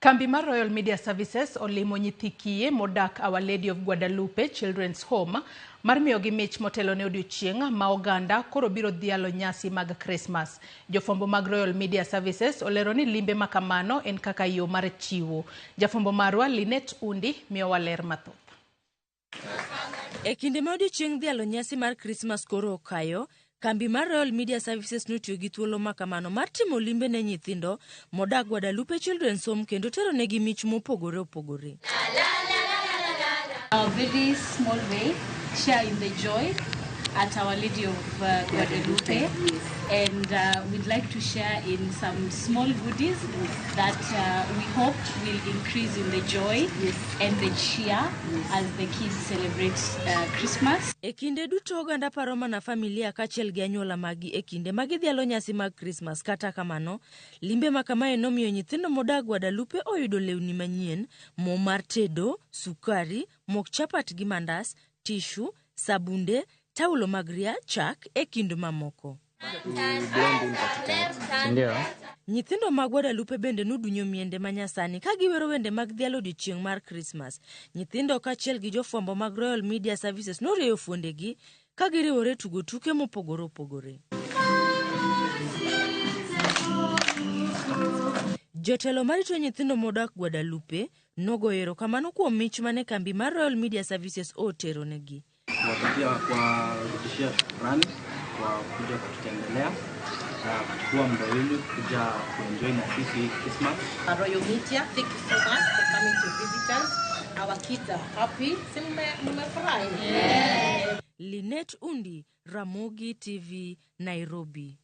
Kambi mar Royal Media Services olimo nyithii kiye modak Our Lady of Guadalupe Children's Home mar miyogi mich motelo ne odiochieng' ma oganda koro biro dhialo nyasi mag Krismas. Jofombo mag Royal Media Services olero ni limbe makamano en kaka yo mar chiwo. Jafombo marwa Linet Undi miyowa ler mathoth. E kinde ma odiochieng' dhialo nyasi mar Krismas koro okayo, Kambi mar Royal Media Services notiyo gi thuolo makamano mar timo limbe ne nyithindo modak Guadalupe Children's Home kendo tero negi mich mopogore opogore. A very small way, share in the joy at Our Lady of Guadalupe, and we'd like to share in some small goodies that we hope will increase in the joy and the cheer as the kids celebrate Christmas. E kinde duto oganda paro mana familia kachiel gi anyuola magi e kinde magi dhialo nyasi mag Christmas. Kata kamano, limbe makamae nomiyo nyithindo modak Guadalupe oyudo lewni manyien, mo mar tedo, sukari, mok chapat gi mandas, tishu, sabunde, taulo mag ria, chak e kind mamoko. Nyithindo mag Guadalupe bende nudunyo miende manyasani ka giwero wende mag dhialo odiochieng' mar Krismas. Nyithindo kachiel gi jofwambo mag Royal Media Services norieyo fuondegi ka giriwore tugo tuke mopogore opogore. Jotelo marito nyithindo modak Guadalupe nogoyo erokamano kuom mich mane kambi mar Royal Media Services otero negi. Kwa rudishia shukrani kwa kuja kututembelea na kuchukua muda wenu kuja kuenjoy na sisi Christmas. Royal Media, thank you so much for coming to visit us. Our kids are happy. Linet Undi, Ramogi TV, Nairobi.